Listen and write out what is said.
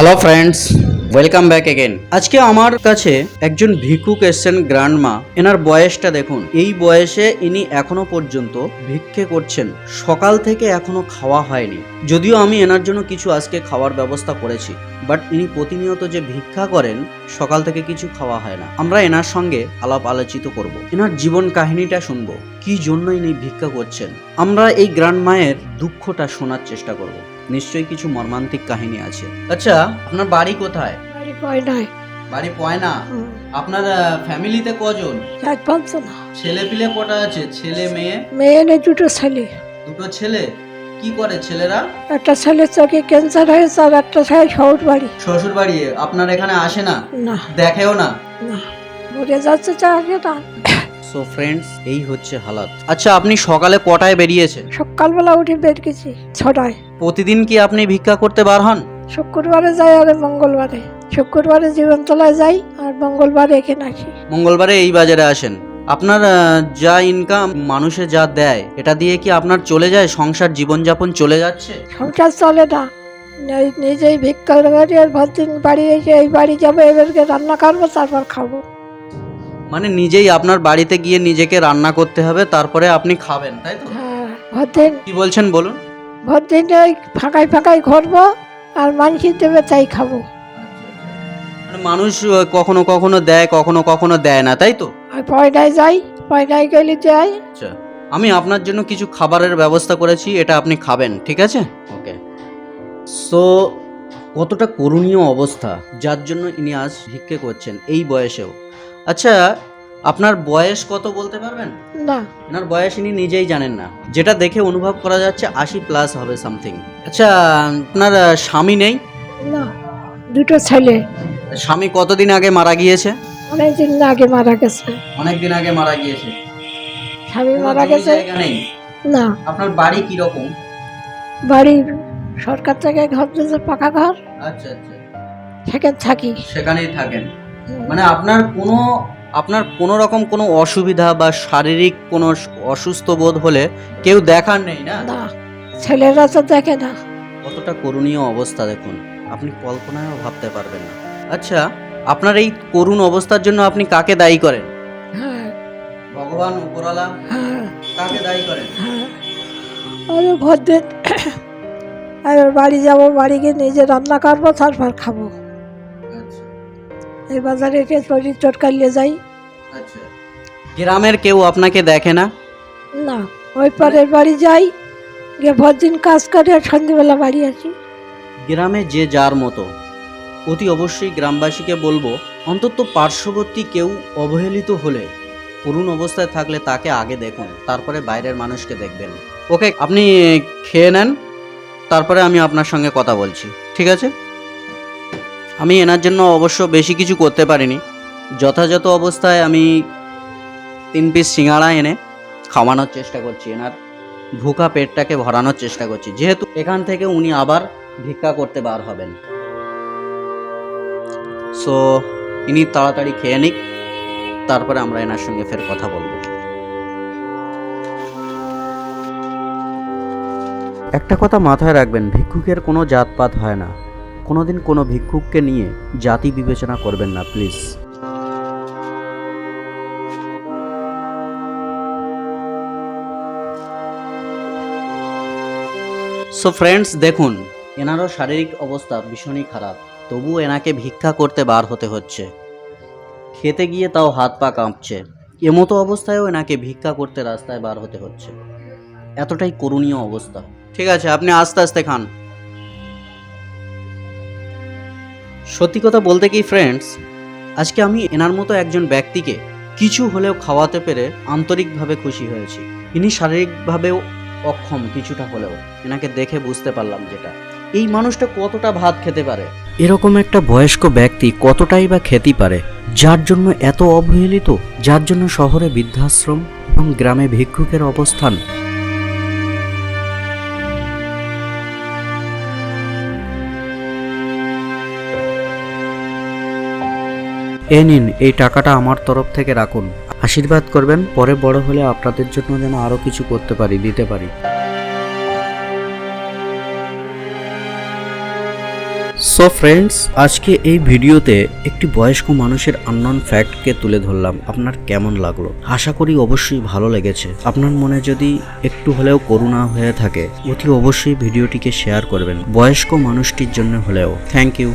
Hello friends, welcome back again. আজকে আমার কাছে একজন ভিক্ষুক এসছেন, গ্র্যান্ডমা। এনার বয়সটা দেখুন। এই বয়সে ইনি এখনো পর্যন্ত ভিক্ষে করছেন। সকাল থেকে এখনো খাওয়া হয়নি। যদিও আমি এনার জন্য কিছু আজকে খাওয়ার ব্যবস্থা করেছি, বাট ইনি প্রতিনিয়ত যে ভিক্ষা করেন, সকাল থেকে কিছু খাওয়া হয় না। আমরা এনার সঙ্গে আলাপ আলোচিত করব, এনার জীবন কাহিনীটা শুনবো, কি জন্য ইনি ভিক্ষা করছেন। আমরা এই গ্র্যান্ডমায়ের দুঃখটা শোনার চেষ্টা করব। নিশ্চয়ই কিছু মর্মান্তিক কাহিনী আছে। আচ্ছা, আপনার বাড়ি কোথায়? বাড়ি পয়নায়। বাড়ি পয়না। আপনার ফ্যামিলিতে কজন? 4-5 জন। ছেলে পিলে কটা আছে? ছেলে মেয়ে? মেয়ে নেই, দুটো ছেলে। দুটো ছেলে। কি করে ছেলেরা? একটা ছেলের চোখে ক্যান্সার হয়েছে আর একটা ছেলে শ্বশুর বাড়ি। শ্বশুর বাড়ি। আপনার এখানে আসে না? না, দেখেও না? না, মরে যাচ্ছে চাকে না। সো ফ্রেন্ডস, এই হচ্ছে হালাত। আচ্ছা, আপনি সকালে কটায় বেরিয়েছেন? সকালবেলা উঠে বের গেছি 6টায়। প্রতিদিন কি আপনি ভিক্ষা করতে বার হন? শুক্রবারে যাই আর মঙ্গলবারে। শুক্রবারে জীবনতলায় যাই আর মঙ্গলবারে এখানে আসি। মঙ্গলবারে এই বাজারে আসেন। আপনার যা ইনকাম মানুষে যা দেয়, এটা দিয়ে কি আপনার চলে যায়? সংসার জীবনযাপন চলে যাচ্ছে? সংসার চলে না। নিজেই ভিক্ষা করি আর ভরদিন বাড়ি এসে এই বাড়ি যাবো, এবারকে রান্না করবো, তারপর খাবো। মানে নিজেই আপনার বাড়িতে গিয়ে নিজেকে রান্না করতে হবে, তারপরে আপনি খাবেন, তাই তো? হ্যাঁ, ভরদিন কি বলছেন বলুন। ভরদিন ওই ফাঁকায় ফাঁকায় ঘুরবো আর মানুষ দেবে তাই খাবো। মানে মানুষ কখনো কখনো দেয়, কখনো কখনো দেয় না, তাই তো? আর পয়নায় যাই, পয়নায় গেলে যাই। আচ্ছা, আমি আপনার জন্য কিছু খাবারের ব্যবস্থা করেছি, এটা আপনি খাবেন, ঠিক আছে? ওকে। সো কতটা করুণীয় অবস্থা, যার জন্য ইনি আজ ভিক্ষে করছেন এই বয়সেও। আচ্ছা, আপনার বয়স কত বলতে পারবেন? না, আপনার বয়স ইনি নিজেই জানেন না, যেটা দেখে অনুভব করা যাচ্ছে 80+ হবে সামথিং। আচ্ছা, আপনার স্বামী নেই? না, দুটো ছেলে। স্বামী কতদিন আগে মারা গিয়েছে? অনেকদিন আগে মারা গেছে। অনেকদিন আগে মারা গিয়েছে। স্বামী কোনো মারা জমি গেছে। জায়গা নেই? না, আপনার বাড়ি কি রকম? বাড়ি সরকার থেকে ঘর দিয়েছে, পাকা ঘর, আচ্ছা আচ্ছা, সেখানে থাকি। সেখানেই থাকেন। মানে আপনার কোনো রকম কোনো অসুবিধা বা শারীরিক কোনো অসুস্থ বোধ হলে কেউ দেখার নেই না? না, ছেলেরা তো দেখে না। কতটা করুণীয় অবস্থা দেখুন, আপনি কল্পনায়ও ভাবতে পারবেন না। আচ্ছা, আপনার এই করুণ অবস্থার জন্য আপনি কাকে দায়ী করেন? হ্যাঁ, ভগবান, উপরওয়ালা, হ্যাঁ, কাকে দায়ী করেন? হ্যাঁ। আর ভর দিন এবার বাড়ি যাবো, বাড়ি গিয়ে নিজে রান্না করবো, তারপর খাবো। আচ্ছা এই বাজারে এসে শরীর চটকাইলে যাই। আচ্ছা। গ্রামের কেউ আপনাকে দেখে না? না, ওই পরের বাড়ি যাই, গিয়ে ভর দিন কাজ করে আর সন্ধ্যেবেলা বাড়ি আসি। গ্রামে যে যার মতো, অতি অবশ্যই গ্রামবাসীকে বলবো, অন্তত পার্শ্ববর্তী কেউ অবহেলিত হলে, করুণ অবস্থায় থাকলে তাকে আগে দেখুন, তারপরে বাইরের মানুষকে দেখবেন। ওকে, আপনি খেয়ে নেন, তারপরে আমি আপনার সঙ্গে কথা বলছি, ঠিক আছে? আমি এনার জন্য অবশ্য বেশি কিছু করতে পারিনি। যথাযথ অবস্থায় আমি 3 পিস সিঙ্গাড়া এনে খাওয়ানোর চেষ্টা করছি, এনার ভুকা পেটটাকে ভরানোর চেষ্টা করছি, যেহেতু এখান থেকে উনি আবার ভিক্ষা করতে বার হবেন। সো ইনি তাড়াতাড়ি খেয়ে নিক, তারপরে আমরা এনার সঙ্গে ফের কথা বলবো। একটা কথা মাথায় রাখবেন, ভিক্ষুকের কোনো জাতপাত হয় না। কোনোদিন কোনো ভিক্ষুককে নিয়ে জাতি বিবেচনা করবেন না, প্লিজ। সো ফ্রেন্ডস, দেখুন, এনারও শারীরিক অবস্থা ভীষণই খারাপ, তবুও এনাকে ভিক্ষা করতে বার হতে হচ্ছে। খেতে গিয়ে তাও হাত পা কাঁপছে, এমতো অবস্থায়ও এনাকে ভিক্ষা করতে রাস্তায় বার হতে হচ্ছে। এতটাই করুণীয় অবস্থা। ঠিক আছে, আপনি আস্তে আস্তে খান। সত্যি কথা বলতে কি ফ্রেন্ডস, আজকে আমি এনার মতো একজন ব্যক্তিকে কিছু হলেও খাওয়াতে পেরে আন্তরিকভাবে খুশি হয়েছি। ইনি শারীরিকভাবেও অক্ষম কিছুটা হলেও, এনাকে দেখে বুঝতে পারলাম যেটা, এই মানুষটা কতটা ভাত খেতে পারে। এরকম একটা বয়স্ক ব্যক্তি কতটাই বা খেতে পারে, যার জন্য এত অবহেলিত, যার জন্য শহরে বৃদ্ধাশ্রম এবং গ্রামে ভিক্ষুকের অবস্থান। নিন, এই টাকাটা আমার তরফ থেকে রাখুন, আশীর্বাদ করবেন, পরে বড় হলে আপনাদের জন্য যেন আরো কিছু করতে পারি, দিতে পারি। সো ফ্রেন্ডস, আজকে এই ভিডিওতে একটি বয়স্ক মানুষের আননোন ফ্যাক্টকে তুলে ধরলাম। আপনার কেমন লাগলো? আশা করি অবশ্যই ভালো লেগেছে। আপনার মনে যদি একটু হলেও করুণা হয়ে থাকে, অতি অবশ্যই ভিডিওটিকে শেয়ার করবেন, বয়স্ক মানুষটির জন্য হলেও। Thank you.